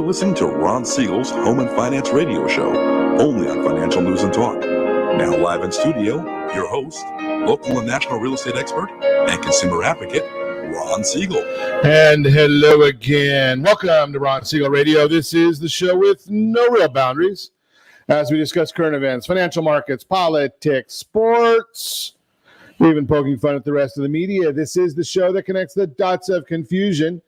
listening to Ron Siegel's Home and Finance Radio Show, only on Financial News and Talk. Now live in studio, your host, local and national real estate expert and consumer advocate, Ron Siegel. And hello again. Welcome to Ron Siegel Radio. This is the show with no real boundaries as we discuss current events, financial markets, politics, sports, even poking fun at the rest of the media. This is the show that connects the dots of confusion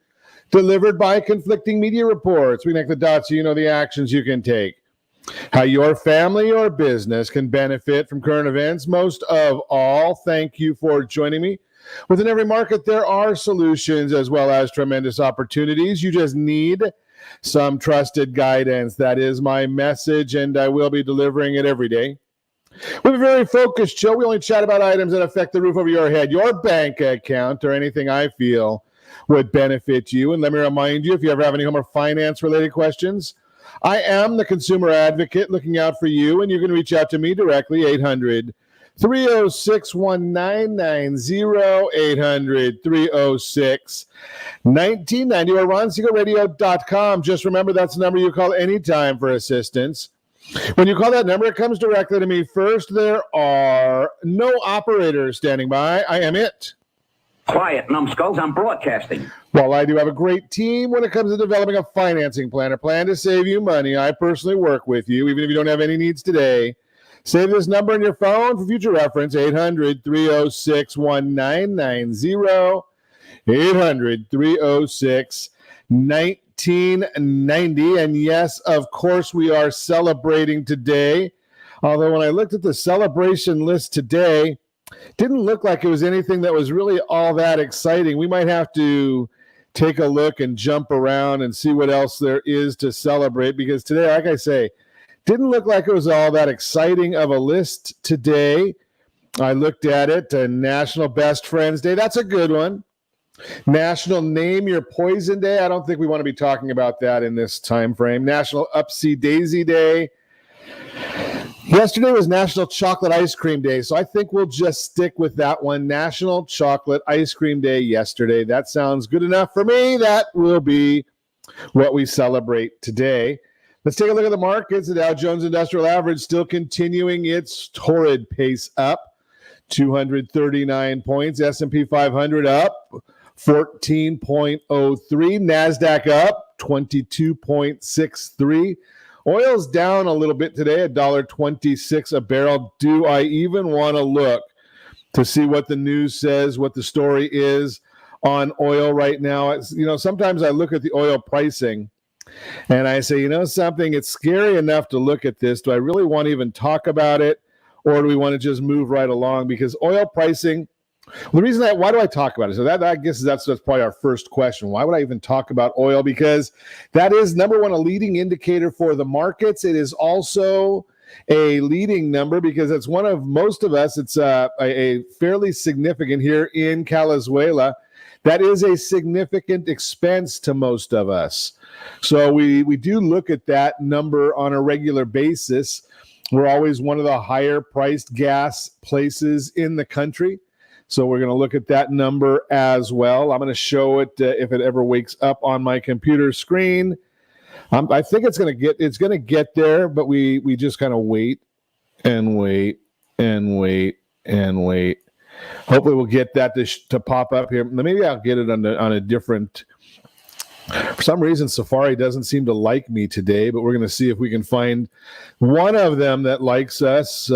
delivered by conflicting media reports. We connect the dots so you know the actions you can take, how your family or business can benefit from current events. Most of all, thank you for joining me. Within every market, there are solutions as well as tremendous opportunities. You just need some trusted guidance. That is my message, and I will be delivering it every day. We have a very focused show. We only chat about items that affect the roof over your head, your bank account, or anything I feel would benefit you. And let me remind you, if you ever have any home or finance-related questions, I am the consumer advocate looking out for you, and you can reach out to me directly, 800-306-1990, 800-306-1990, or RonSiegelRadio.com. Just remember, that's the number you call anytime for assistance. When you call that number, it comes directly to me first. There are no operators standing by. I am it. Quiet, numbskulls, I'm broadcasting. While I do have a great team when it comes to developing a financing plan, a plan to save you money, I personally work with you, even if you don't have any needs today. Save this number on your phone for future reference, 800-306-1990, 800-306-1990. And yes, of course, we are celebrating today. Although when I looked at the celebration list today, didn't look like it was anything that was really all that exciting. We might have to take a look and jump around and see what else there is to celebrate, because today, like I say, didn't look like it was all that exciting of a list today. I looked at it, National Best Friends Day. That's a good one. National Name Your Poison Day. I don't think we want to be talking about that in this time frame. National Upsy Daisy Day. Yesterday was National Chocolate Ice Cream Day, so I think we'll just stick with that one. National Chocolate Ice Cream Day yesterday. That sounds good enough for me. That will be what we celebrate today. Let's take a look at the markets. The Dow Jones Industrial Average still continuing its torrid pace up, 239 points. S&P 500 up 14.03. NASDAQ up 22.63. Oil's down a little bit today, $1.26 a barrel. Do I even want to look to see what the news says, what the story is on oil right now? Sometimes I look at the oil pricing and I say, something, it's scary enough to look at this. Do I really want to even talk about it, or do we want to just move right along? Because oil pricing, the reason why do I talk about it? So that I guess that's probably our first question. Why would I even talk about oil? Because that is, number one, a leading indicator for the markets. It is also a leading number because it's one of most of us. It's a fairly significant here in Calizuela. That is a significant expense to most of us. So we do look at that number on a regular basis. We're always one of the higher priced gas places in the country. So we're going to look at that number as well. I'm going to show it if it ever wakes up on my computer screen. I think it's going to get there, but we just kind of wait and wait and wait and wait. Hopefully we'll get that to pop up here. Maybe I'll get it on a different. For some reason, Safari doesn't seem to like me today, but we're going to see if we can find one of them that likes us.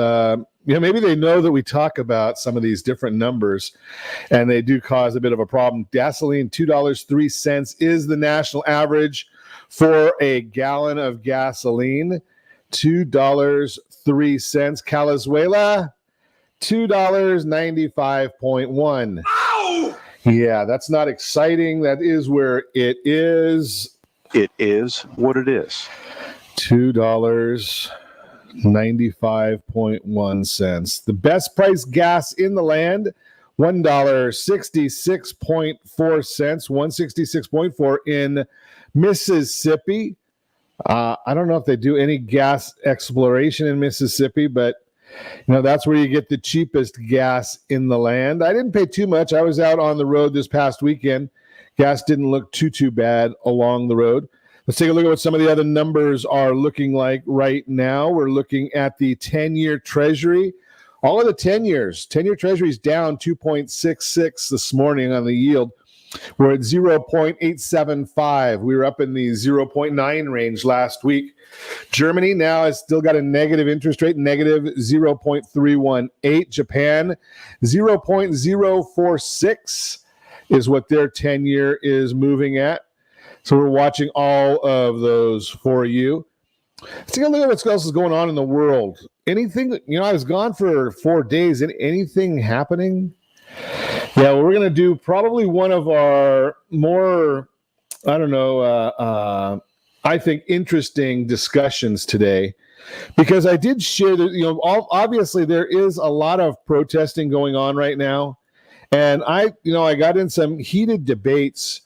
Maybe they know that we talk about some of these different numbers, and they do cause a bit of a problem. Gasoline, $2.03 is the national average for a gallon of gasoline. $2.03. Calizuela, $2.95.1. Ow! Yeah, that's not exciting. That is where it is. It is what it is. $2.95.1. The best price gas in the land, $1.66.4, $1.66.4 in Mississippi. I don't know if they do any gas exploration in Mississippi, but that's where you get the cheapest gas in the land. I didn't pay too much. I was out on the road this past weekend. Gas didn't look too bad along the road. Let's take a look at what some of the other numbers are looking like right now. We're looking at the 10-year Treasury. All of the 10-year Treasury is down 2.66 this morning on the yield. We're at 0.875. We were up in the 0.9 range last week. Germany now has still got a negative interest rate, negative 0.318. Japan, 0.046 is what their 10-year is moving at. So we're watching all of those for you. Let's take a look at what else is going on in the world. Anything, I was gone for 4 days. Anything happening? Yeah, well, we're going to do probably one of our more, I think interesting discussions today, because I did share that, obviously there is a lot of protesting going on right now. And I got in some heated debates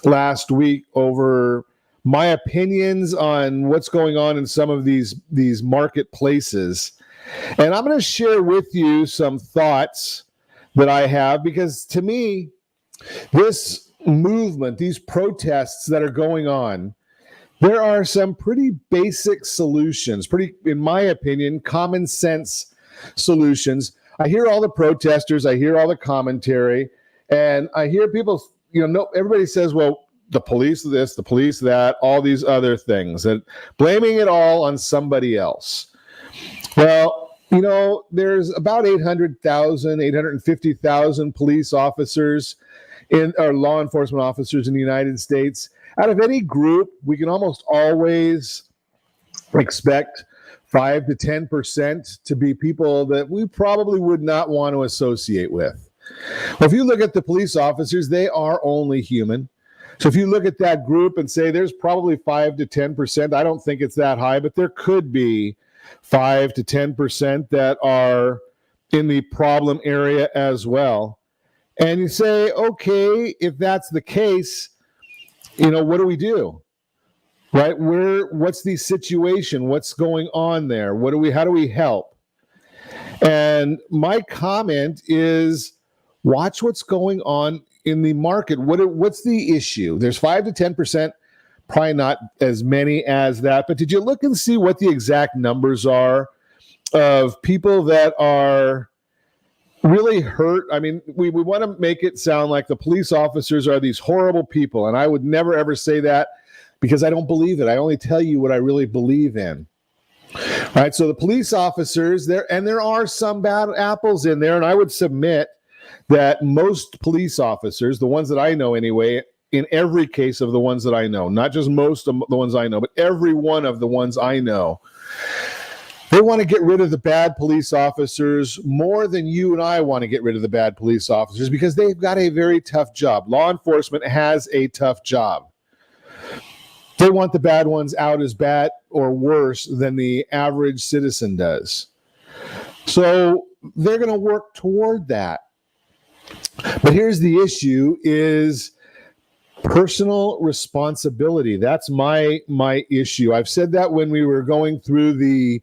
last week over my opinions on what's going on in some of these marketplaces. And I'm going to share with you some thoughts that I have, because to me, this movement, these protests that are going on, there are some pretty basic solutions, pretty, in my opinion, common sense solutions. I hear all the protesters, I hear all the commentary, and I hear people, everybody says, well, the police this, the police that, all these other things, and blaming it all on somebody else. Well, there's about 850,000 police officers or law enforcement officers in the United States. Out of any group, we can almost always expect 5 to 10% to be people that we probably would not want to associate with. Well, if you look at the police officers, they are only human. So if you look at that group and say there's probably 5 to 10%, I don't think it's that high, but there could be 5 to 10% that are in the problem area as well. And you say, okay, if that's the case, what do we do? Right? What's the situation? What's going on there? How do we help? And my comment is, watch what's going on in the market. What's the issue? There's 5 to 10%, probably not as many as that, but did you look and see what the exact numbers are of people that are really hurt? I mean, we want to make it sound like the police officers are these horrible people, and I would never ever say that, because I don't believe it. I only tell you what I really believe in. All right, so the police officers, there are some bad apples in there, and I would submit that most police officers, the ones that I know anyway, in every case of the ones that I know, not just most of the ones I know, but every one of the ones I know, they want to get rid of the bad police officers more than you and I want to get rid of the bad police officers, because they've got a very tough job. Law enforcement has a tough job. They want the bad ones out as bad or worse than the average citizen does. So they're going to work toward that. But here's the issue is personal responsibility. That's my issue. I've said that when we were going through the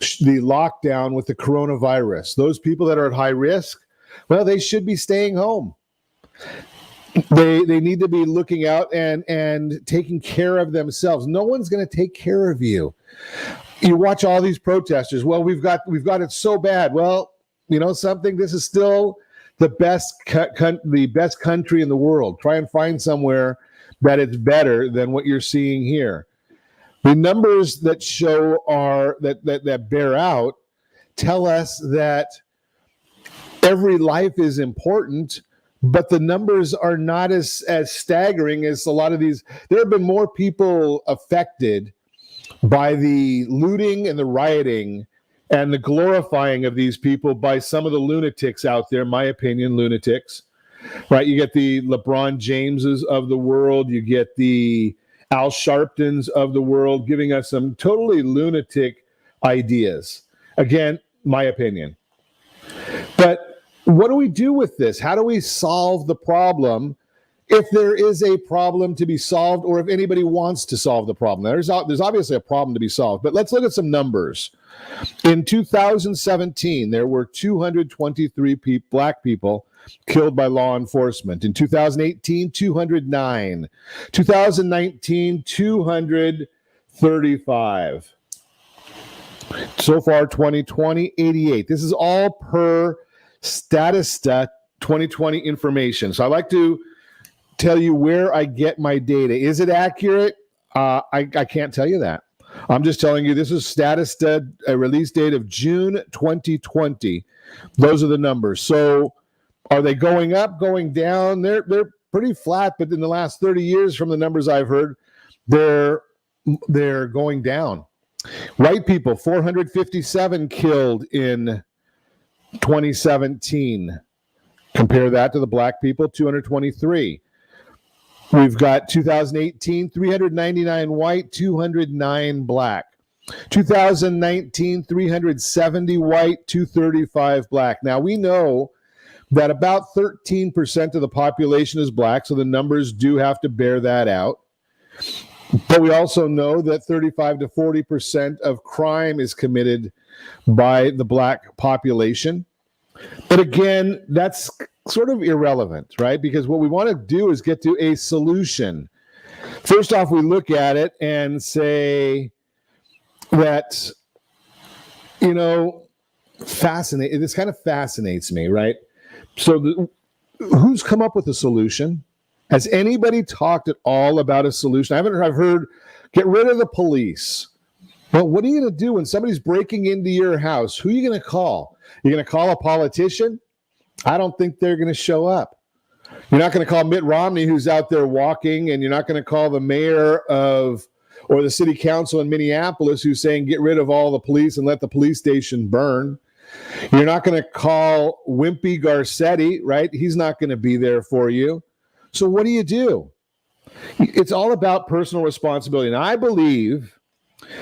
lockdown with the coronavirus. Those people that are at high risk, well, they should be staying home. They need to be looking out and taking care of themselves. No one's going to take care of you. You watch all these protesters. Well, we've got it so bad. Well, something. This is still the best country in the world. Try and find somewhere that it's better than what you're seeing here. The numbers that show that bear out tell us that every life is important, but the numbers are not as staggering as a lot of these. There have been more people affected by the looting and the rioting and the glorifying of these people by some of the lunatics out there, my opinion, lunatics, right? You get the LeBron Jameses of the world. You get the Al Sharptons of the world giving us some totally lunatic ideas. Again, my opinion. But what do we do with this? How do we solve the problem if there is a problem to be solved or if anybody wants to solve the problem. There's obviously a problem to be solved, but let's look at some numbers. In 2017, there were 223 black people killed by law enforcement. In 2018, 209. 2019, 235. So far, 2020, 88. This is all per Statista 2020 information. So I like to tell you where I get my data. Is it accurate? I can't tell you that. I'm just telling you this is Statista, a release date of June 2020. Those are the numbers. So are they going up, going down? They're pretty flat, but in the last 30 years, from the numbers I've heard, they're going down. White people, 457 killed in 2017. Compare that to the black people, 223. We've got 2018, 399 white, 209 black. 2019, 370 white, 235 black. Now, we know that about 13% of the population is black, so the numbers do have to bear that out. But we also know that 35 to 40% of crime is committed by the black population. But again, that's sort of irrelevant, right? Because what we want to do is get to a solution. First off, we look at it and say that, this kind of fascinates me, right? So who's come up with a solution? Has anybody talked at all about a solution? I've heard, get rid of the police. Well, what are you going to do when somebody's breaking into your house? Who are you going to call? You're going to call a politician? I don't think they're going to show up. You're not going to call Mitt Romney, who's out there walking, and you're not going to call the mayor or the city council in Minneapolis, who's saying get rid of all the police and let the police station burn. You're not going to call Wimpy Garcetti, right? He's not going to be there for you. So what do? It's all about personal responsibility. And I believe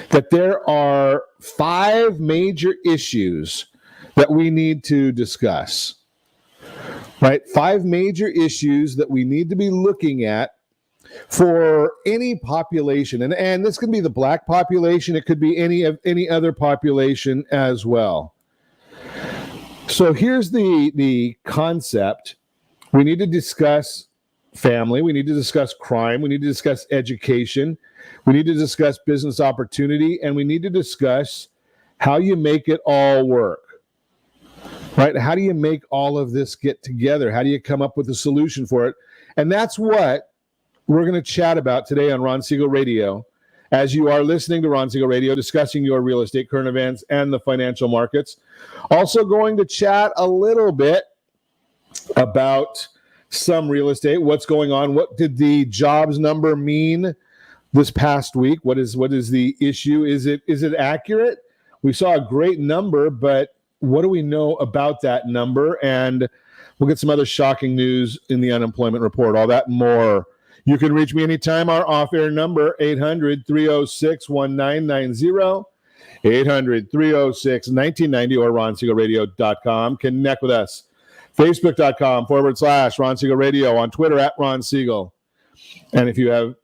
that there are 5 major issues that we need to discuss, right? 5 major issues that we need to be looking at for any population. And this could be the black population. It could be any other population as well. So here's the concept. We need to discuss family. We need to discuss crime. We need to discuss education. We need to discuss business opportunity. And we need to discuss how you make it all work. Right? How do you make all of this get together? How do you come up with a solution for it? And that's what we're going to chat about today on Ron Siegel Radio. As you are listening to Ron Siegel Radio, discussing your real estate, current events, and the financial markets. Also going to chat a little bit about some real estate, what's going on. What did the jobs number mean this past week? What is the issue? Is it accurate? We saw a great number, but what do we know about that number? And we'll get some other shocking news in the unemployment report, all that and more. You can reach me anytime. Our off-air number, 800-306-1990, 800-306-1990, or ronsiegelradio.com. Connect with us. Facebook.com/Ron Siegel Radio, on Twitter @Ron Siegel. And if you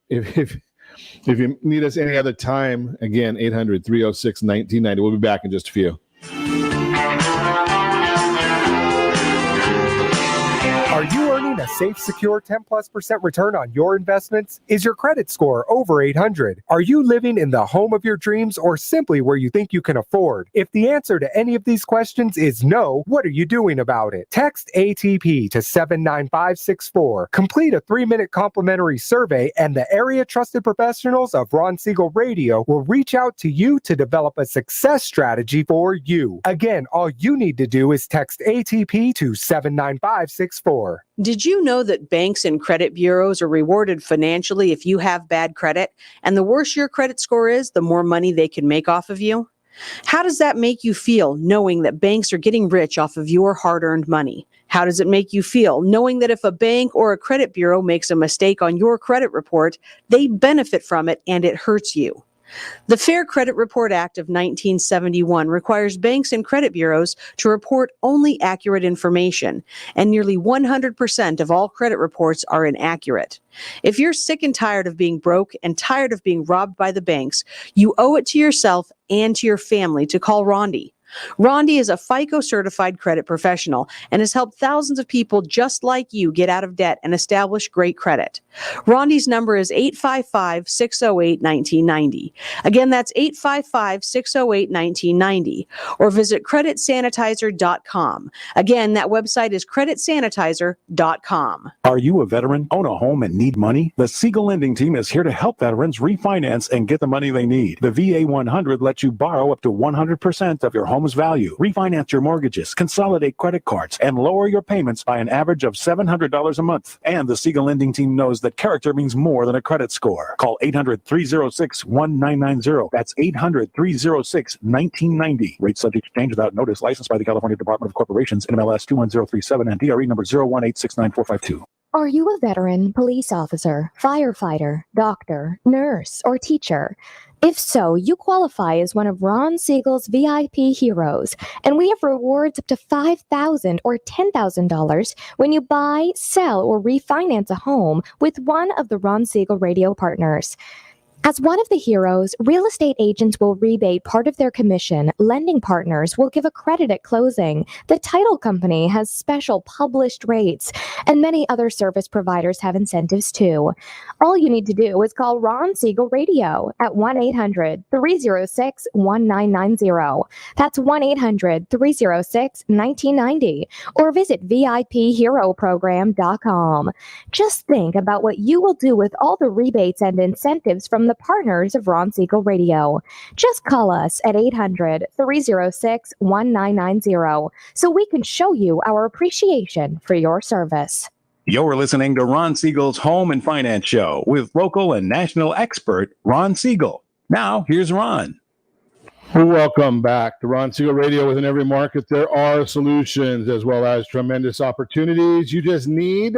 need us any other time, again, 800-306-1990. We'll be back in just a few. Are you earning a safe, secure 10+% return on your investments? Is your credit score over 800? Are you living in the home of your dreams or simply where you think you can afford? If the answer to any of these questions is no, what are you doing about it? Text ATP to 79564. Complete a 3-minute complimentary survey, and the area trusted professionals of Ron Siegel Radio will reach out to you to develop a success strategy for you. Again, all you need to do is text ATP to 79564. Did you know that banks and credit bureaus are rewarded financially if you have bad credit? And the worse your credit score is, the more money they can make off of you? How does that make you feel, knowing that banks are getting rich off of your hard-earned money? How does it make you feel, knowing that if a bank or a credit bureau makes a mistake on your credit report, they benefit from it and it hurts you? The Fair Credit Report Act of 1971 requires banks and credit bureaus to report only accurate information, and nearly 100% of all credit reports are inaccurate. If you're sick and tired of being broke and tired of being robbed by the banks, you owe it to yourself and to your family to call Rondi. Rondi is a FICO certified credit professional and has helped thousands of people just like you get out of debt and establish great credit. Rondi's number is 855-608-1990. Again, that's 855-608-1990. Or visit creditsanitizer.com. Again, that website is creditsanitizer.com. Are you a veteran, own a home, and need money? The Siegel Lending Team is here to help veterans refinance and get the money they need. The VA 100 lets you borrow up to 100% of your home's value, refinance your mortgages, consolidate credit cards, and lower your payments by an average of $700 a month. And the Siegel Lending Team knows that character means more than a credit score. Call 800-306-1990. That's 800-306-1990. Rate subject to change without notice. Licensed by the California Department of Corporations, NMLS 21037, and DRE number 018694452. Are you a veteran, police officer, firefighter, doctor, nurse, or teacher? If so, you qualify as one of Ron Siegel's VIP heroes, and we have rewards up to $5,000 or $10,000 when you buy, sell, or refinance a home with one of the Ron Siegel radio partners. As one of the heroes, real estate agents will rebate part of their commission. Lending partners will give a credit at closing. The title company has special published rates, and many other service providers have incentives too. All you need to do is call Ron Siegel Radio at 1-800-306-1990. That's 1-800-306-1990, or visit VIPHeroProgram.com. Just think about what you will do with all the rebates and incentives from the partners of Ron Siegel Radio. Just call us at 800-306-1990 so we can show you our appreciation for your service. You're listening to Ron Siegel's Home and Finance Show with local and national expert Ron Siegel. Now, here's Ron. Welcome back to Ron Siegel Radio. Within every market, there are solutions as well as tremendous opportunities. You just need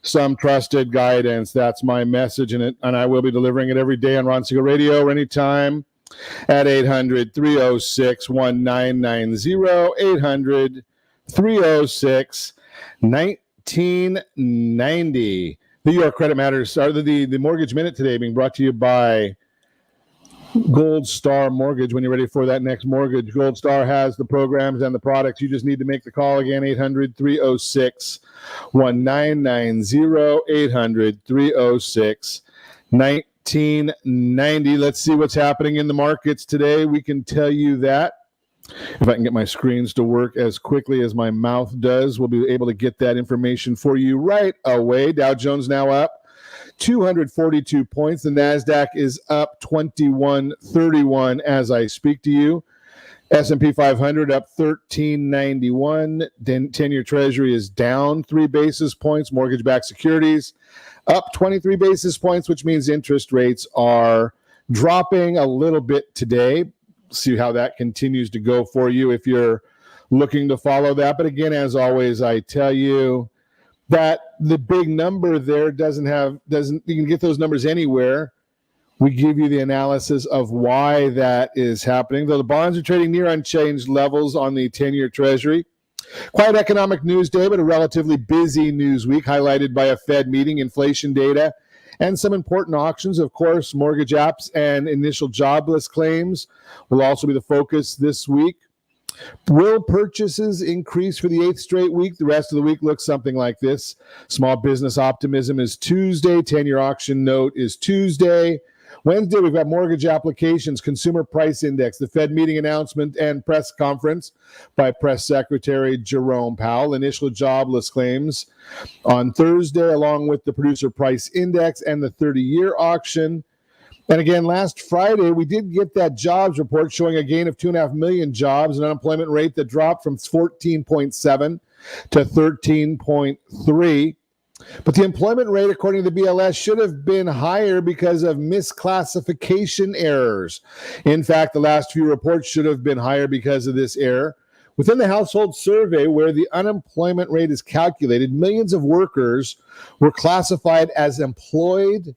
some trusted guidance. That's my message, and I will be delivering it every day on Ron Siegel Radio or anytime at 800-306-1990, 800-306-1990. The York Credit Matters, or the Mortgage Minute today being brought to you by Gold Star Mortgage. When you're ready for that next mortgage, Gold Star has the programs and the products. You just need to make the call again, 800-306-1990, 800-306-1990. Let's see what's happening in the markets today. We can tell you that. If I can get my screens to work as quickly as my mouth does, we'll be able to get that information for you right away. Dow Jones now up 242 points. The NASDAQ is up 2131 as I speak to you. S&P 500 up 1391. 10-year Treasury is down 3 basis points. Mortgage-backed securities up 23 basis points, which means interest rates are dropping a little bit today. See how that continues to go for you if you're looking to follow that. But again, as always, I tell you that the big number there doesn't you can get those numbers anywhere. We give you the analysis of why that is happening. Though the bonds are trading near unchanged levels on the 10-year Treasury. Quiet economic news day, but a relatively busy news week highlighted by a Fed meeting, inflation data, and some important auctions. Of course, mortgage apps and initial jobless claims will also be the focus this week. Will purchases increase for the 8th straight week? The rest of the week looks something like this. Small business optimism is Tuesday. 10-year auction note is Tuesday. Wednesday, we've got mortgage applications, consumer price index, the Fed meeting announcement and press conference by Press Secretary Jerome Powell, initial jobless claims on Thursday, along with the producer price index and the 30-year auction. And again, last Friday, we did get that jobs report showing a gain of 2.5 million jobs, an unemployment rate that dropped from 14.7 to 13.3. But the employment rate, according to the BLS, should have been higher because of misclassification errors. In fact, the last few reports should have been higher because of this error. Within the household survey, where the unemployment rate is calculated, millions of workers were classified as employed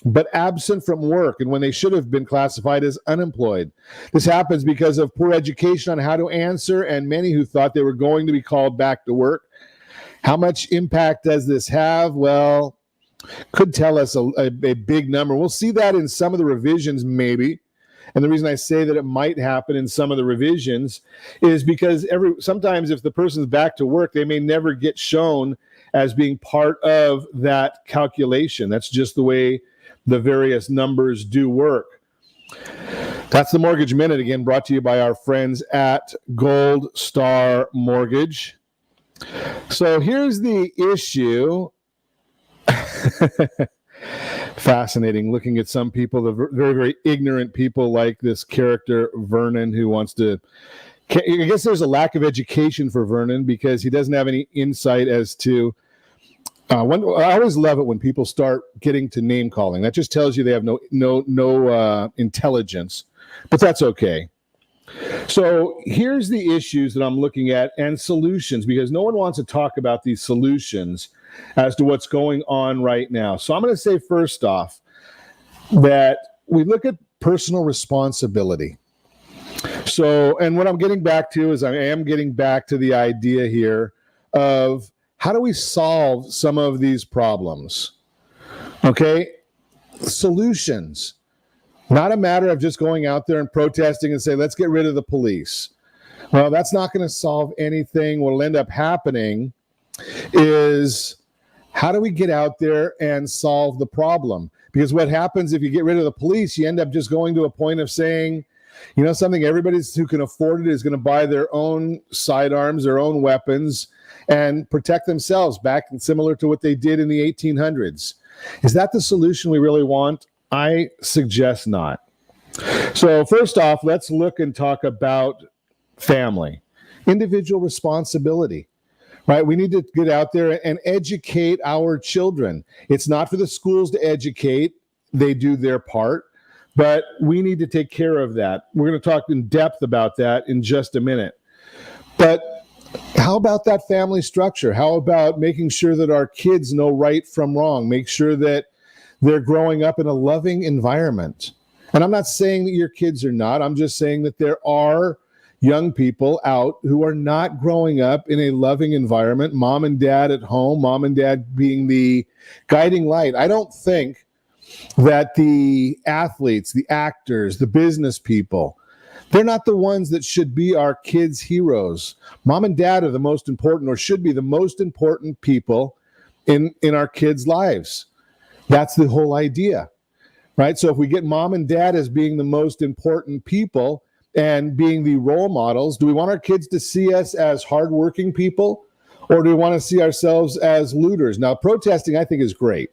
but absent from work and when they should have been classified as unemployed. This happens because of poor education on how to answer and many who thought they were going to be called back to work. How much impact does this have? Well, could tell us a big number. We'll see that in some of the revisions maybe. And the reason I say that it might happen in some of the revisions is because sometimes if the person's back to work, they may never get shown as being part of that calculation. That's just the way the various numbers do work. That's the Mortgage Minute, again, brought to you by our friends at Gold Star Mortgage. So here's the issue. Fascinating looking at some people, the very, very ignorant people like this character, Vernon, who wants to... I guess there's a lack of education for Vernon because he doesn't have any insight as to... I always love it when people start getting to name calling. That just tells you they have no intelligence, but that's okay. So here's the issues that I'm looking at and solutions, because no one wants to talk about these solutions as to what's going on right now. So I'm going to say first off that we look at personal responsibility. So, and what I'm getting back to is I am getting back to the idea here of how do we solve some of these problems? Okay, solutions. Not a matter of just going out there and protesting and say, let's get rid of the police. Well, that's not going to solve anything. What will end up happening is how do we get out there and solve the problem? Because what happens if you get rid of the police, you end up just going to a point of saying, you know something, everybody who can afford it is going to buy their own sidearms, their own weapons, and protect themselves back similar to what they did in the 1800s. Is that the solution we really want? I suggest not. So first off, let's look and talk about family, individual responsibility, right? We need to get out there and educate our children. It's not for the schools to educate. They do their part, but we need to take care of that. We're going to talk in depth about that in just a minute. But how about that family structure? How about making sure that our kids know right from wrong? Make sure that they're growing up in a loving environment. And I'm not saying that your kids are not. I'm just saying that there are young people out who are not growing up in a loving environment. Mom and dad at home, mom and dad being the guiding light. I don't think that the athletes, the actors, the business people, they're not the ones that should be our kids' heroes. Mom and dad are the most important, or should be the most important people in our kids' lives. That's the whole idea, right? So if we get mom and dad as being the most important people and being the role models, do we want our kids to see us as hardworking people, or do we want to see ourselves as looters? Now, protesting, I think, is great.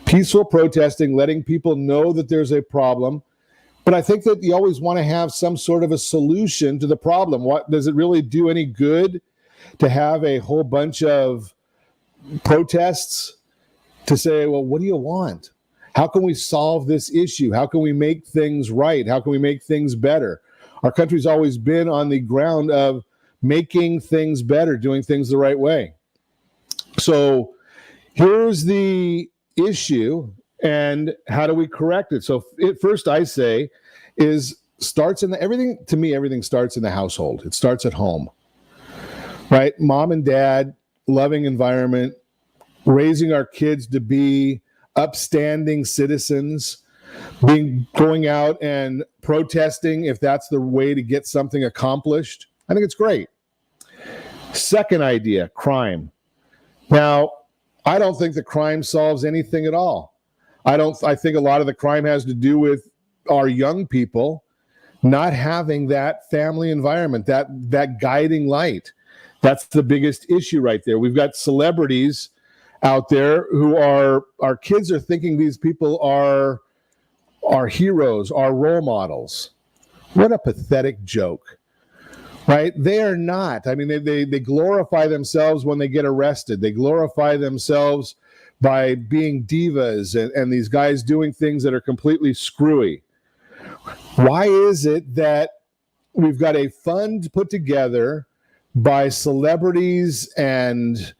Peaceful protesting, letting people know that there's a problem. But I think that you always want to have some sort of a solution to the problem. What does it really do any good to have a whole bunch of protests to say, well, what do you want? How can we solve this issue? How can we make things right? How can we make things better? Our country's always been on the ground of making things better, doing things the right way. So here's the issue, and how do we correct it? So first I say is everything starts in the household. It starts at home, right? Mom and dad, loving environment, raising our kids to be upstanding citizens, going out and protesting if that's the way to get something accomplished. I think it's great. Second idea, crime. Now, I don't think the crime solves anything at all. I think a lot of the crime has to do with our young people not having that family environment, that guiding light. That's the biggest issue right there. We've got celebrities out there who our kids are thinking these people are our heroes, our role models. What a pathetic joke, right? They are not. I mean, they glorify themselves when they get arrested. They glorify themselves by being divas and these guys doing things that are completely screwy. Why is it that we've got a fund put together by celebrities and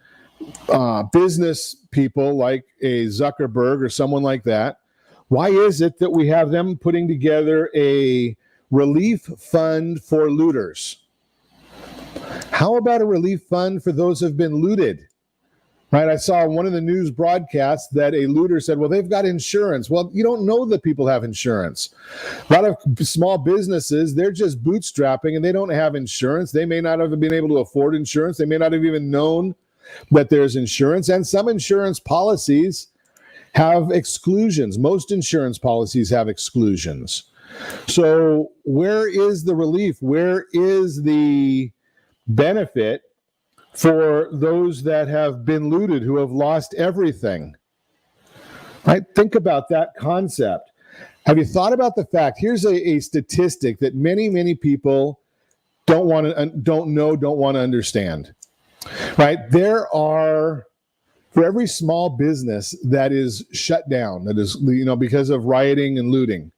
business people like a Zuckerberg or someone like that, Why is it that we have them putting together a relief fund for looters? How about a relief fund for those who have been looted? Right? I saw one of the news broadcasts that a looter said, well, they've got insurance. Well, you don't know that people have insurance. A lot of small businesses, they're just bootstrapping and they don't have insurance. They may not have been able to afford insurance. They may not have even known that there's insurance. And some insurance policies have exclusions. Most insurance policies have exclusions. So where is the relief? Where is the benefit for those that have been looted, who have lost everything? Right? Think about that concept. Have you thought about the fact? Here's a statistic that many people don't want to understand. Right? There are, for every small business that is shut down, that is, because of rioting and looting,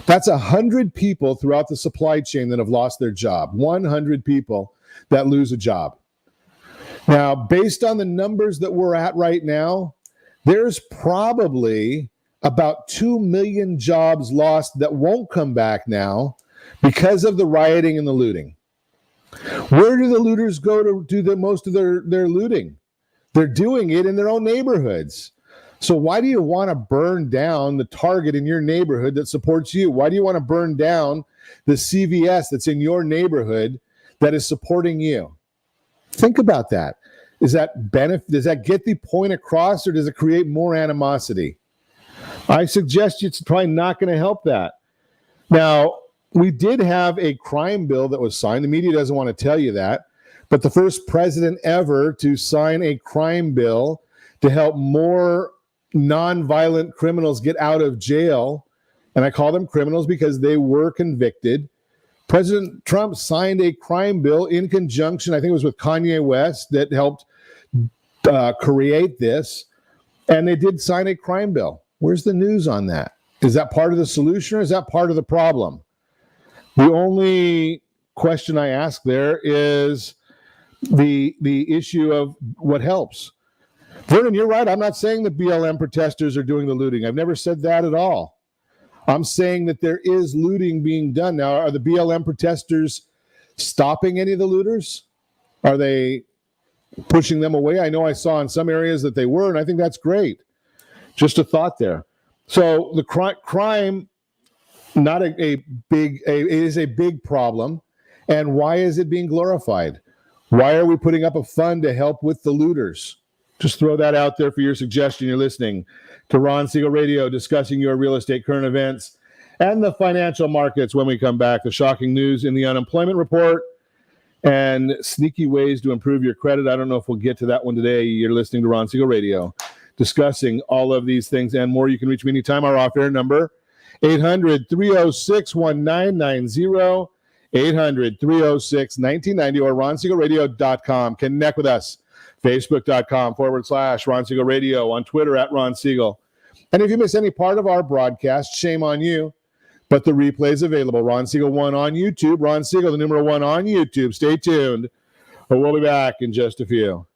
that's 100 people throughout the supply chain that have lost their job. 100 people that lose a job. Now, based on the numbers that we're at right now, there's probably about 2 million jobs lost that won't come back now because of the rioting and the looting. Where do the looters go to do the most of their looting? They're doing it in their own neighborhoods. So why do you want to burn down the Target in your neighborhood that supports you? Why do you want to burn down the CVS that's in your neighborhood that is supporting you? Think about that. Does that get the point across, or does it create more animosity? I suggest it's probably not going to help that. Now, we did have a crime bill that was signed. The media doesn't want to tell you that, but the first president ever to sign a crime bill to help more nonviolent criminals get out of jail, and I call them criminals because they were convicted. President Trump signed a crime bill in conjunction, I think it was with Kanye West, that helped create this. And they did sign a crime bill. Where's the news on that? Is that part of the solution, or is that part of the problem? The only question I ask there is the issue of what helps. Vernon, you're right. I'm not saying that BLM protesters are doing the looting. I've never said that at all. I'm saying that there is looting being done. Now, are the BLM protesters stopping any of the looters? Are they pushing them away? I know I saw in some areas that they were, and I think that's great. Just a thought there. So the crime, not it is a big problem. And why is it being glorified? Why are we putting up a fund to help with the looters? Just throw that out there for your suggestion. You're listening to Ron Siegel Radio, discussing your real estate current events and the financial markets. When we come back, the shocking news in the unemployment report and sneaky ways to improve your credit. I don't know if we'll get to that one today. You're listening to Ron Siegel Radio, discussing all of these things and more. You can reach me anytime. Our off-air number, 800-306-1990, 800-306-1990, or ronsiegelradio.com. Connect with us. Facebook.com/Ron Siegel Radio, on Twitter @Ron Siegel. And if you miss any part of our broadcast, shame on you. But the replay is available. Ron Siegel 1 on YouTube. Ron Siegel, the number 1 on YouTube. Stay tuned. We'll be back in just a few.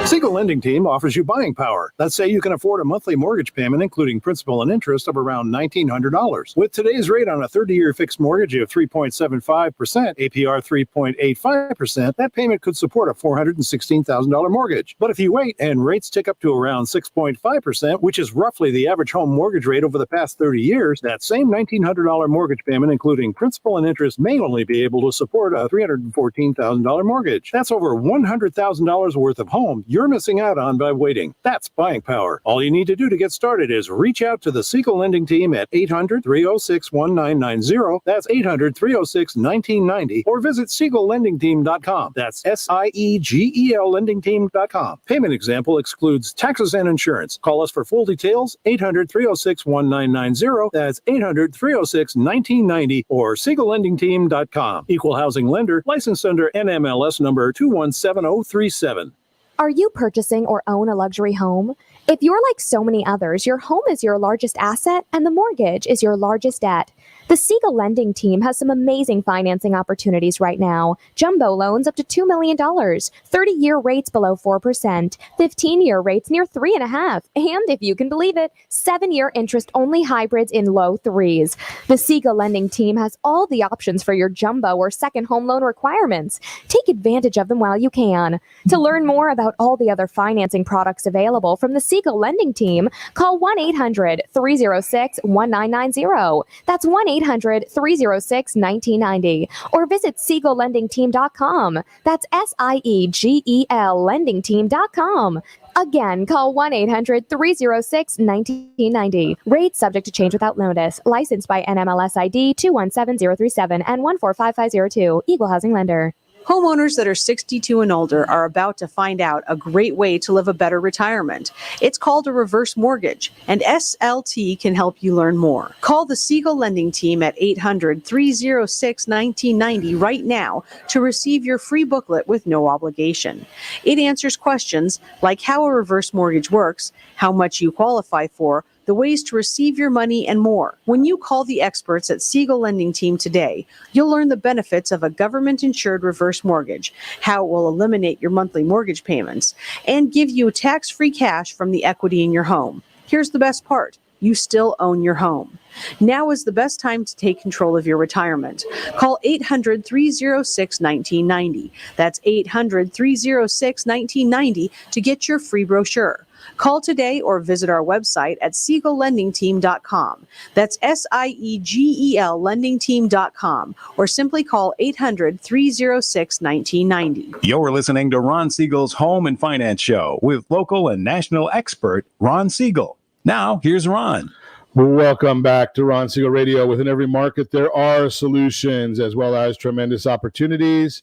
Siegel Lending Team offers you buying power. Let's say you can afford a monthly mortgage payment, including principal and interest, of around $1,900. With today's rate on a 30-year fixed mortgage of 3.75%, APR 3.85%, that payment could support a $416,000 mortgage. But if you wait and rates tick up to around 6.5%, which is roughly the average home mortgage rate over the past 30 years, that same $1,900 mortgage payment, including principal and interest, may only be able to support a $314,000 mortgage. That's over $100,000 worth of home you're missing out on by waiting. That's buying power. All you need to do to get started is reach out to the Siegel Lending Team at 800-306-1990. That's 800-306-1990. Or visit SiegelLendingTeam.com. That's SIEGEL LendingTeam.com. Payment example excludes taxes and insurance. Call us for full details, 800-306-1990. That's 800-306-1990 or SiegelLendingTeam.com. Equal housing lender, licensed under NMLS number 217037. Are you purchasing or own a luxury home? If you're like so many others, your home is your largest asset and the mortgage is your largest debt. The Siegel Lending Team has some amazing financing opportunities right now. Jumbo loans up to $2 million, 30-year rates below 4%, 15-year rates near 3.5%, and if you can believe it, 7-year interest-only hybrids in low 3s. The Siegel Lending Team has all the options for your jumbo or second home loan requirements. Take advantage of them while you can. To learn more about all the other financing products available from the Siegel Lending Team, call 1-800-306-1990. That's 1-800-306-1990. Or visit SiegelLendingTeam.com. That's SIEGEL LendingTeam.com. Again, call 1-800-306-1990. Rates subject to change without notice. Licensed by NMLS ID 217037 and 145502. Equal housing lender. Homeowners that are 62 and older are about to find out a great way to live a better retirement. It's called a reverse mortgage, and SLT can help you learn more. Call the Siegel Lending Team at 800-306-1990 right now to receive your free booklet with no obligation. It answers questions like how a reverse mortgage works, how much you qualify for, the ways to receive your money, and more. When you call the experts at Siegel Lending Team today, you'll learn the benefits of a government-insured reverse mortgage, how it will eliminate your monthly mortgage payments, and give you tax-free cash from the equity in your home. Here's the best part. You still own your home. Now is the best time to take control of your retirement. Call 800-306-1990. That's 800-306-1990 to get your free brochure. Call today or visit our website at SiegelLendingTeam.com. That's SIEGEL LendingTeam.com, or simply call 800-306-1990. You're listening to Ron Siegel's Home and Finance Show with local and national expert Ron Siegel. Now, here's Ron. Welcome back to Ron Siegel Radio. Within every market, there are solutions as well as tremendous opportunities.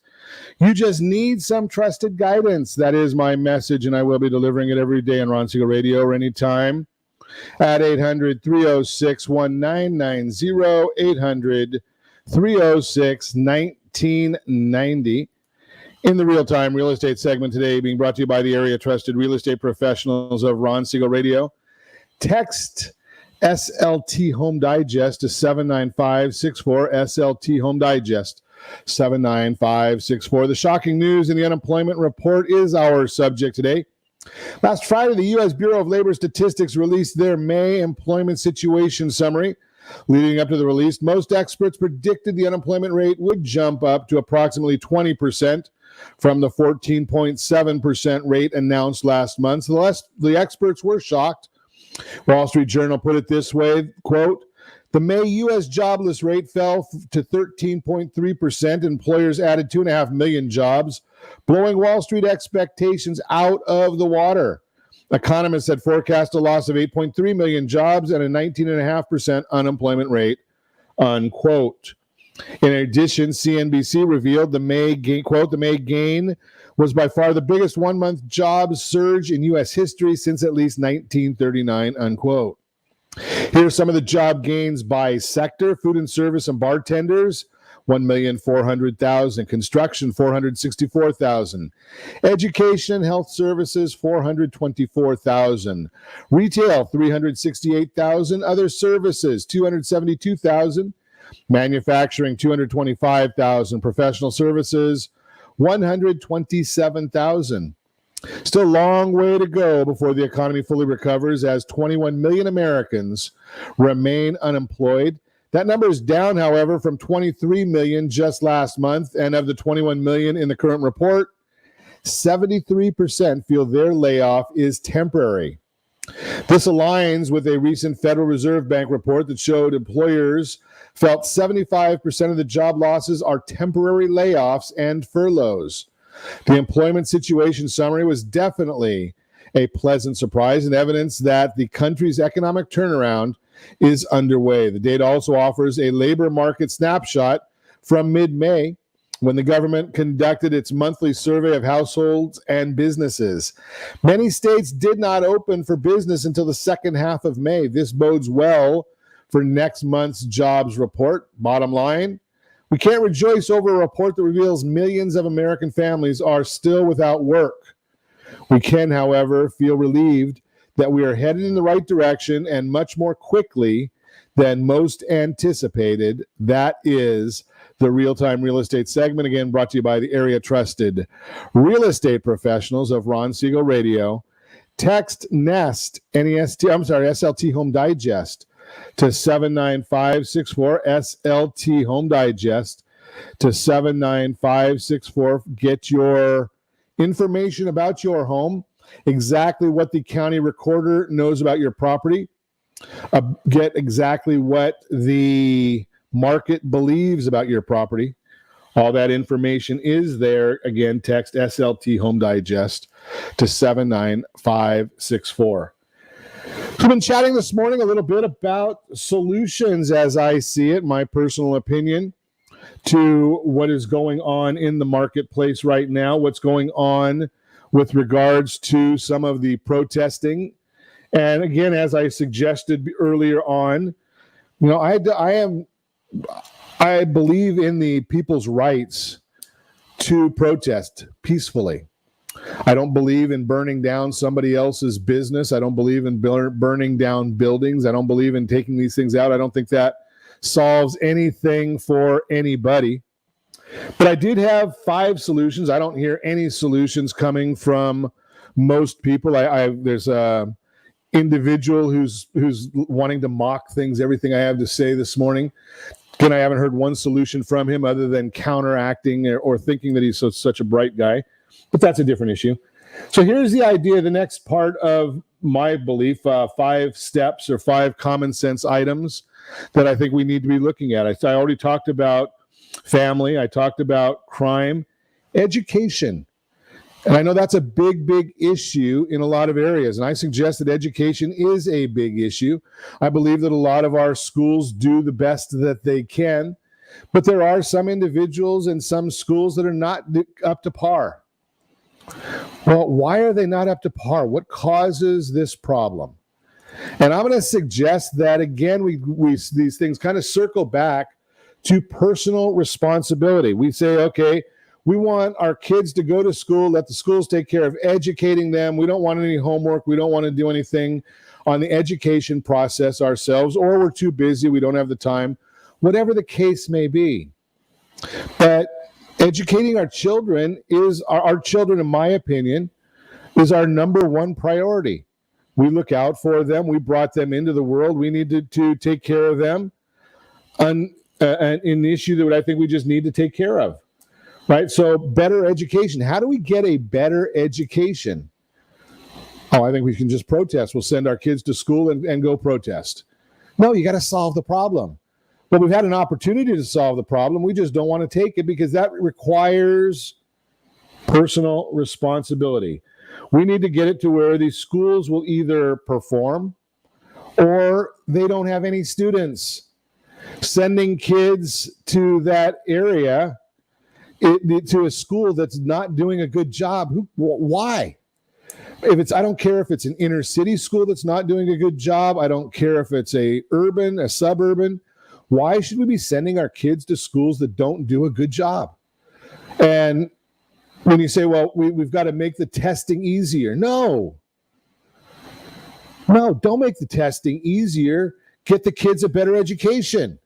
You just need some trusted guidance. That is my message, and I will be delivering it every day on Ron Siegel Radio or anytime at 800-306-1990, 800-306-1990. In the real-time real estate segment today, being brought to you by the area trusted real estate professionals of Ron Siegel Radio. Text SLT Home Digest to 79564, SLT Home Digest 79564. The shocking news in the unemployment report is our subject today. Last Friday, the U.S. Bureau of Labor Statistics released their May employment situation summary. Leading up to the release, most experts predicted the unemployment rate would jump up to approximately 20% from the 14.7% rate announced last month. The experts were shocked. Wall Street Journal put it this way, quote, the May U.S. jobless rate fell to 13.3%. Employers added 2.5 million jobs, blowing Wall Street expectations out of the water. Economists had forecast a loss of 8.3 million jobs and a 19.5% unemployment rate, unquote. In addition, CNBC revealed the May gain, quote, the May gain was by far the biggest one-month jobs surge in U.S. history since at least 1939, unquote. Here are some of the job gains by sector. Food and service and bartenders, 1,400,000. Construction, 464,000. Education and health services, 424,000. Retail, 368,000. Other services, 272,000. Manufacturing, 225,000. Professional services, 127,000. Still a long way to go before the economy fully recovers, as 21 million Americans remain unemployed. That number is down, however, from 23 million just last month. And of the 21 million in the current report, 73% feel their layoff is temporary. This aligns with a recent Federal Reserve Bank report that showed employers felt 75% of the job losses are temporary layoffs and furloughs. The employment situation summary was definitely a pleasant surprise and evidence that the country's economic turnaround is underway. The data also offers a labor market snapshot from mid-May, when the government conducted its monthly survey of households and businesses. Many states did not open for business until the second half of May. This bodes well for next month's jobs report. Bottom line, we can't rejoice over a report that reveals millions of American families are still without work. We can, however, feel relieved that we are headed in the right direction and much more quickly than most anticipated. That is the Real-Time Real Estate segment, again brought to you by the area trusted real estate professionals of Ron Siegel Radio. Text NEST, SLT Home Digest to 79564, SLT Home Digest to 79564. Get your information about your home, exactly what the county recorder knows about your property, get exactly what the market believes about your property. All that information is there. Again, text SLT Home Digest to 79564. So I've been chatting this morning a little bit about solutions as I see it, my personal opinion, to what is going on in the marketplace right now, what's going on with regards to some of the protesting. And again, as I suggested earlier on, you know, I believe in the people's rights to protest peacefully. I don't believe in burning down somebody else's business. I don't believe in burning down buildings. I don't believe in taking these things out. I don't think that solves anything for anybody. But I did have 5 solutions. I don't hear any solutions coming from most people. There's a individual who's wanting to mock things, everything I have to say this morning. Again, I haven't heard one solution from him other than counteracting or thinking that he's such a bright guy. But that's a different issue. So here's the idea, the next part of my belief, 5 steps or 5 common sense items that I think we need to be looking at. I already talked about family. I talked about crime, education. And I know that's a big, big issue in a lot of areas. And I suggest that education is a big issue. I believe that a lot of our schools do the best that they can, but there are some individuals and some schools that are not up to par. Well, why are they not up to par? What causes this problem? And I'm going to suggest that, again, we these things kind of circle back to personal responsibility. We say, okay, we want our kids to go to school, let the schools take care of educating them. We don't want any homework. We don't want to do anything on the education process ourselves, or we're too busy. We don't have the time, whatever the case may be. But educating our children is, our children, in my opinion, is our number one priority. We look out for them. We brought them into the world. We need to take care of them. An issue that I think we just need to take care of, right? So better education. How do we get a better education? Oh, I think we can just protest. We'll send our kids to school and go protest. No, you got to solve the problem. But we've had an opportunity to solve the problem. We just don't want to take it because that requires personal responsibility. We need to get it to where these schools will either perform or they don't have any students. Sending kids to that area, to a school that's not doing a good job. Why? I don't care if it's an inner city school that's not doing a good job. I don't care if it's a suburban. Why should we be sending our kids to schools that don't do a good job? And when you say, well, we've got to make the testing easier. No, don't make the testing easier. Get the kids a better education.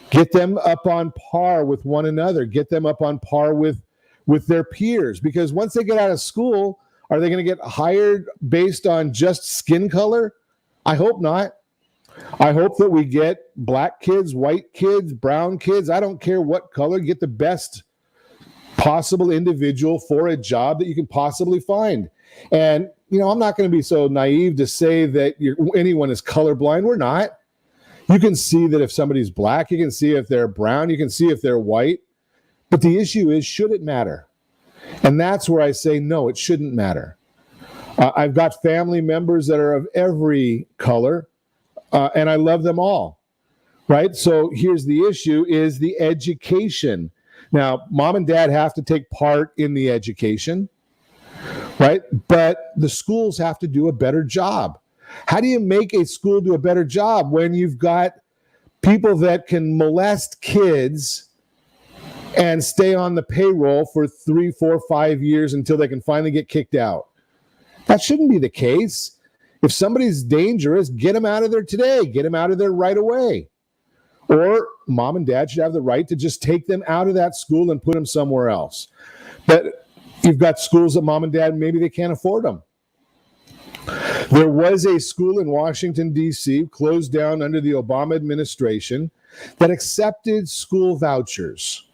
Get them up on par with one another. Get them up on par with their peers. Because once they get out of school, are they going to get hired based on just skin color? I hope not. I hope that we get black kids, white kids, brown kids. I don't care what color. Get the best possible individual for a job that you can possibly find. And, I'm not going to be so naive to say that anyone is colorblind. We're not. You can see that if somebody's black, you can see if they're brown, you can see if they're white. But the issue is, should it matter? And that's where I say, no, it shouldn't matter. I've got family members that are of every color, and I love them all, right? So here's the issue, is the education. Now, mom and dad have to take part in the education, right? But the schools have to do a better job. How do you make a school do a better job when you've got people that can molest kids and stay on the payroll for 3, 4, 5 years until they can finally get kicked out? That shouldn't be the case. If somebody's dangerous, get them out of there today. Get them out of there right away. Or mom and dad should have the right to just take them out of that school and put them somewhere else. But you've got schools that mom and dad, maybe they can't afford them. There was a school in Washington, D.C., closed down under the Obama administration that accepted school vouchers.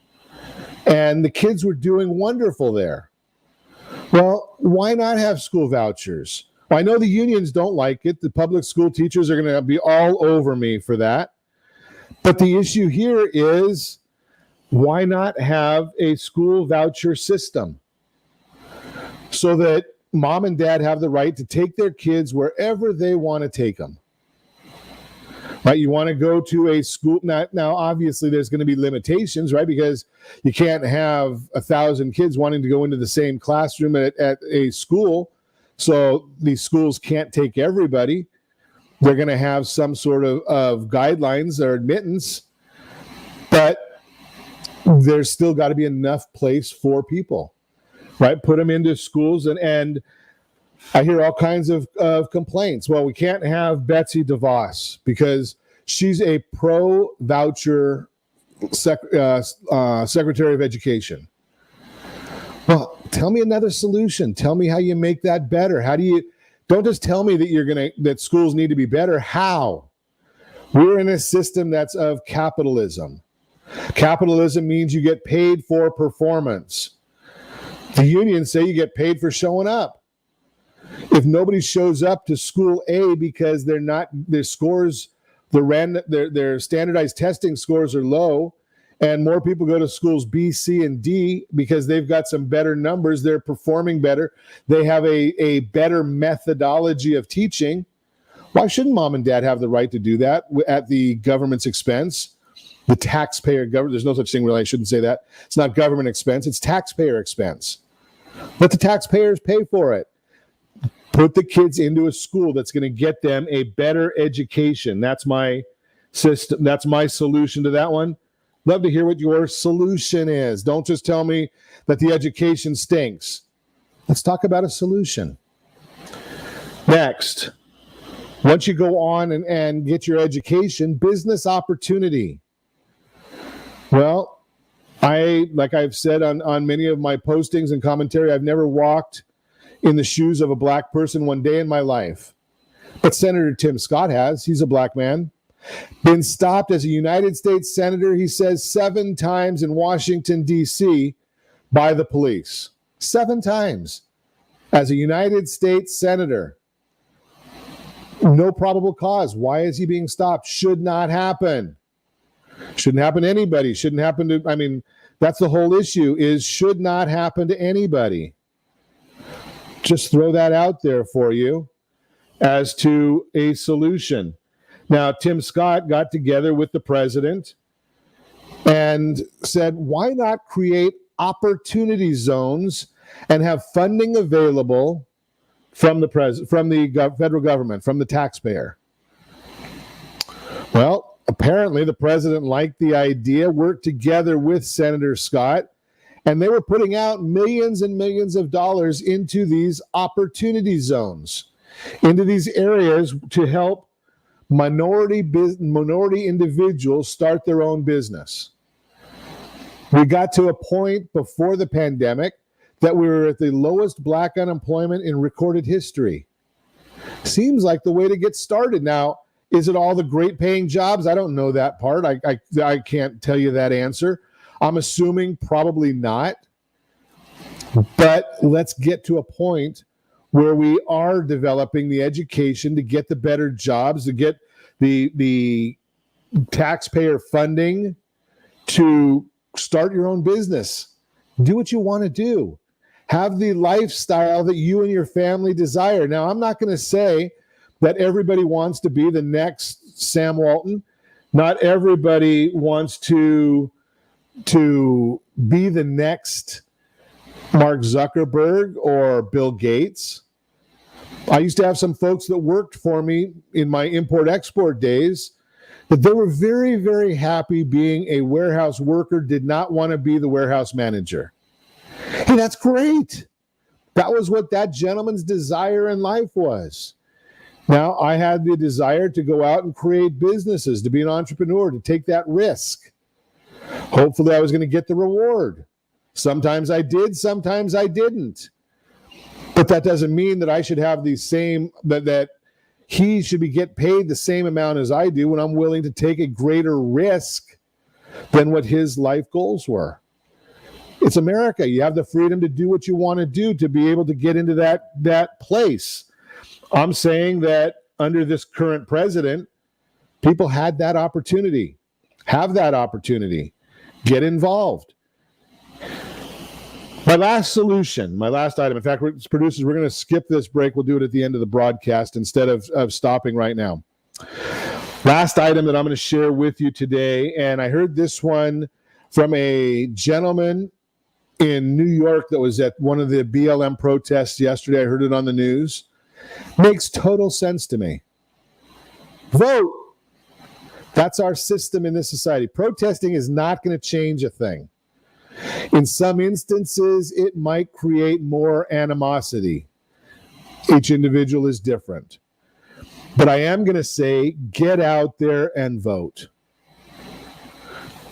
And the kids were doing wonderful there. Well, why not have school vouchers? Well, I know the unions don't like it. The public school teachers are going to be all over me for that. But the issue here is, why not have a school voucher system so that mom and dad have the right to take their kids wherever they want to take them? Right? You want to go to a school. Now, obviously, there's going to be limitations, right? Because you can't have 1,000 kids wanting to go into the same classroom at a school. So these schools can't take everybody. They're going to have some sort of guidelines or admittance. But there's still got to be enough place for people, right? Put them into schools. And I hear all kinds of complaints. Well, we can't have Betsy DeVos because she's a pro-voucher Secretary of Education. Well, tell me another solution. Tell me how you make that better. Don't just tell me that that schools need to be better. How? We're in a system that's of capitalism. Capitalism means you get paid for performance. The unions say you get paid for showing up. If nobody shows up to school A because their scores, their standardized testing scores are low, and more people go to schools B, C, and D because they've got some better numbers, they're performing better, they have a better methodology of teaching, why shouldn't mom and dad have the right to do that at the government's expense? The taxpayer government, there's no such thing, really, I shouldn't say that. It's not government expense, it's taxpayer expense. Let the taxpayers pay for it. Put the kids into a school that's going to get them a better education. That's my system. That's my solution to that one. Love to hear what your solution is. Don't just tell me that the education stinks. Let's talk about a solution. Next, once you go on and get your education, business opportunity. Well, like I've said on many of my postings and commentary, I've never walked in the shoes of a black person one day in my life. But Senator Tim Scott has. He's a black man. Been stopped as a United States Senator, he says, 7 times in Washington, D.C. by the police. 7 times as a United States Senator. No probable cause. Why is he being stopped? Should not happen. Shouldn't happen to anybody. Shouldn't happen to, that's the whole issue, is should not happen to anybody. Just throw that out there for you as to a solution. Now, Tim Scott got together with the president and said, why not create opportunity zones and have funding available from the federal government, from the taxpayer? Well, apparently the president liked the idea, worked together with Senator Scott, and they were putting out millions and millions of dollars into these opportunity zones, into these areas to help minority individuals start their own business. We got to a point before the pandemic that we were at the lowest black unemployment in recorded history. Seems like the way to get started. Now, is it all the great paying jobs? I don't know that part. I can't tell you that answer. I'm assuming probably not. But let's get to a point where we are developing the education to get the better jobs, to get the taxpayer funding to start your own business. Do what you want to do. Have the lifestyle that you and your family desire. Now, I'm not going to say that everybody wants to be the next Sam Walton. Not everybody wants to be the next Mark Zuckerberg or Bill Gates. I used to have some folks that worked for me in my import-export days, but they were very, very happy being a warehouse worker, did not want to be the warehouse manager. Hey, that's great. That was what that gentleman's desire in life was. Now, I had the desire to go out and create businesses, to be an entrepreneur, to take that risk. Hopefully, I was going to get the reward. Sometimes I did, sometimes I didn't. But that doesn't mean that I should have the same, that he should get paid the same amount as I do when I'm willing to take a greater risk than what his life goals were. It's America. You have the freedom to do what you want to do, to be able to get into that place. I'm saying that under this current president, people had that opportunity, have that opportunity, get involved. My last solution, my last item, in fact, producers, we're going to skip this break. We'll do it at the end of the broadcast instead of stopping right now. Last item that I'm going to share with you today, and I heard this one from a gentleman in New York that was at one of the BLM protests yesterday. I heard it on the news. Makes total sense to me. Vote. That's our system in this society. Protesting is not going to change a thing. In some instances, it might create more animosity. Each individual is different. But I am going to say, get out there and vote.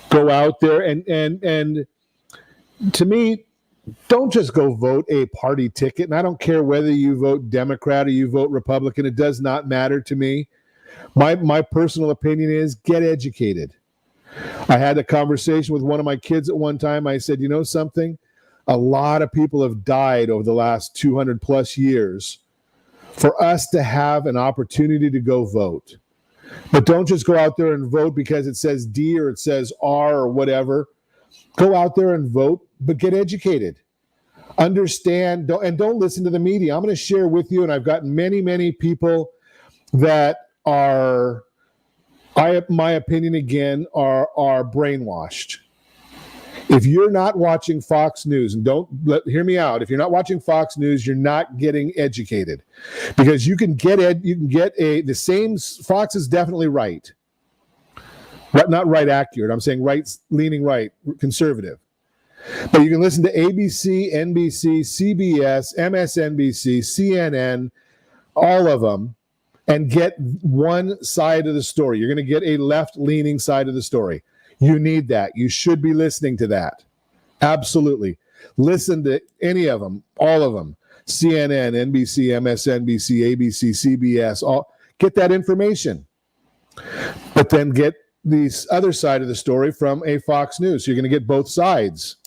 Go out there and to me, don't just go vote a party ticket. And I don't care whether you vote Democrat or you vote Republican. It does not matter to me. My personal opinion is get educated. I had a conversation with one of my kids at one time. I said, you know something? A lot of people have died over the last 200 plus years for us to have an opportunity to go vote. But don't just go out there and vote because it says D or it says R or whatever. Go out there and vote, but get educated. Understand, don't listen to the media. I'm going to share with you, and I've got many, many people that are, my opinion again, are brainwashed. If you're not watching Fox News, and hear me out. If you're not watching Fox News, you're not getting educated, because you can get the same. Fox is definitely right. Not right accurate. I'm saying right, leaning right, conservative. But you can listen to ABC, NBC, CBS, MSNBC, CNN, all of them, and get one side of the story. You're going to get a left-leaning side of the story. You need that. You should be listening to that. Absolutely. Listen to any of them, all of them. CNN, NBC, MSNBC, ABC, CBS, all. Get that information. But then get the other side of the story from a Fox News. So you're going to get both sides.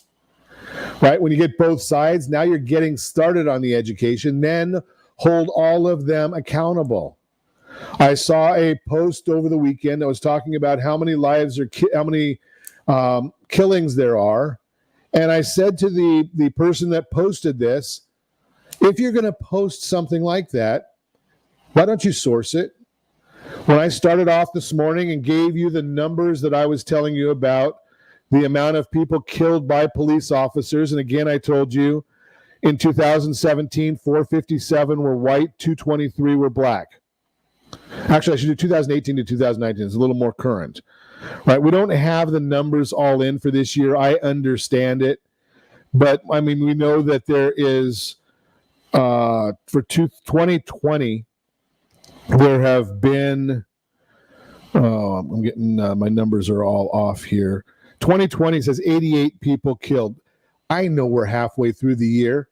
Right? When you get both sides, now you're getting started on the education. Then hold all of them accountable. I saw a post over the weekend that was talking about how many killings there are. And I said to the person that posted this, if you're going to post something like that, why don't you source it? When I started off this morning and gave you the numbers that I was telling you about, the amount of people killed by police officers, and again, I told you in 2017, 457 were white, 223 were black. Actually, I should do 2018 to 2019. It's a little more current, right? We don't have the numbers all in for this year. I understand it. But, I mean, we know that there is, for 2020, there have been, I'm getting, my numbers are all off here. 2020 says 88 people killed. I know we're halfway through the year.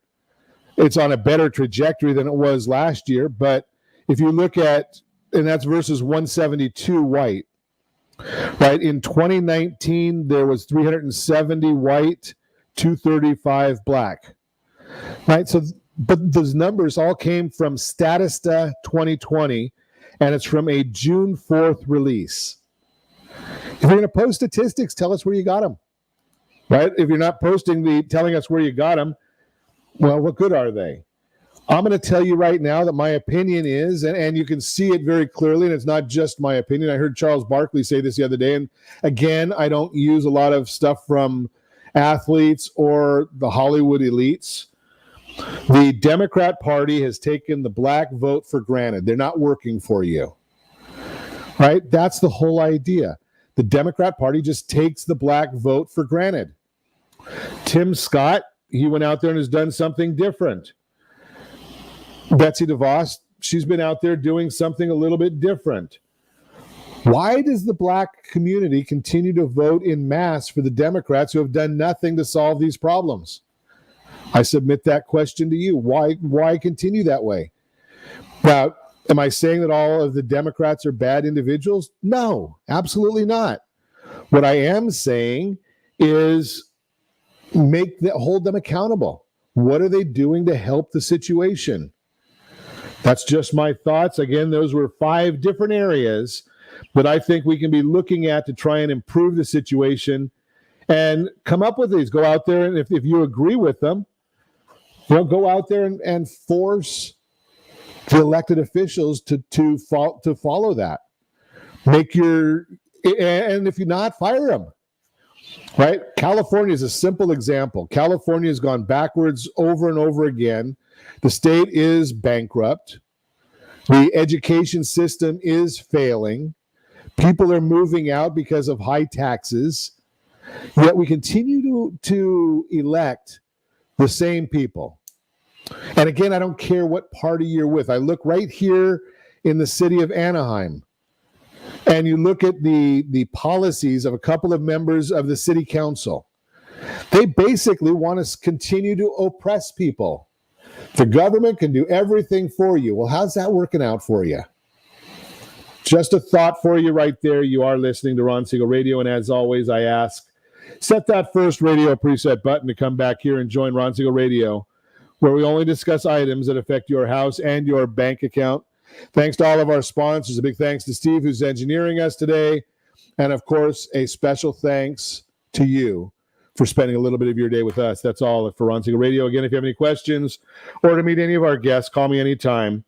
It's on a better trajectory than it was last year. But if you look at, and that's versus 172 white, right? In 2019, there was 370 white, 235 black, right? So, but those numbers all came from Statista 2020, and it's from a June 4th release. If you're going to post statistics, tell us where you got them, right? If you're not telling us where you got them, well, what good are they? I'm going to tell you right now that my opinion is, and you can see it very clearly, and it's not just my opinion. I heard Charles Barkley say this the other day, and again, I don't use a lot of stuff from athletes or the Hollywood elites. The Democrat Party has taken the black vote for granted. They're not working for you, right? That's the whole idea. The Democrat Party just takes the black vote for granted. Tim Scott, he went out there and has done something different. Betsy DeVos, she's been out there doing something a little bit different. Why does the black community continue to vote in mass for the Democrats who have done nothing to solve these problems? I submit that question to you. Why continue that way? Now, am I saying that all of the Democrats are bad individuals? No, absolutely not. What I am saying is hold them accountable. What are they doing to help the situation? That's just my thoughts. Again, those were 5 different areas that I think we can be looking at to try and improve the situation and come up with these. Go out there, and if you agree with them, go out there and force the elected officials to follow that. And if you're not, fire them. Right? California is a simple example. California has gone backwards over and over again. The state is bankrupt. The education system is failing. People are moving out because of high taxes. Yet we continue to elect the same people. And again, I don't care what party you're with. I look right here in the city of Anaheim, and you look at the policies of a couple of members of the city council. They basically want to continue to oppress people. The government can do everything for you. Well, how's that working out for you? Just a thought for you right there. You are listening to Ron Siegel Radio, and as always, I ask, set that first radio preset button to come back here and join Ron Siegel Radio, where we only discuss items that affect your house and your bank account. Thanks to all of our sponsors. A big thanks to Steve, who's engineering us today. And, of course, a special thanks to you for spending a little bit of your day with us. That's all for Ron Siegel Radio. Again, if you have any questions or to meet any of our guests, call me anytime.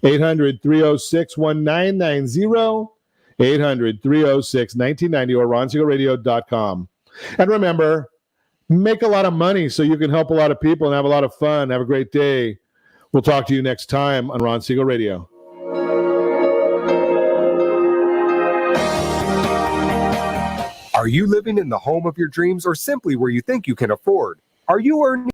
800-306-1990, 800-306-1990, or ronsiegelradio.com. And remember, make a lot of money so you can help a lot of people and have a lot of fun. Have a great day. We'll talk to you next time on Ron Siegel Radio. Are you living in the home of your dreams or simply where you think you can afford? Are you earning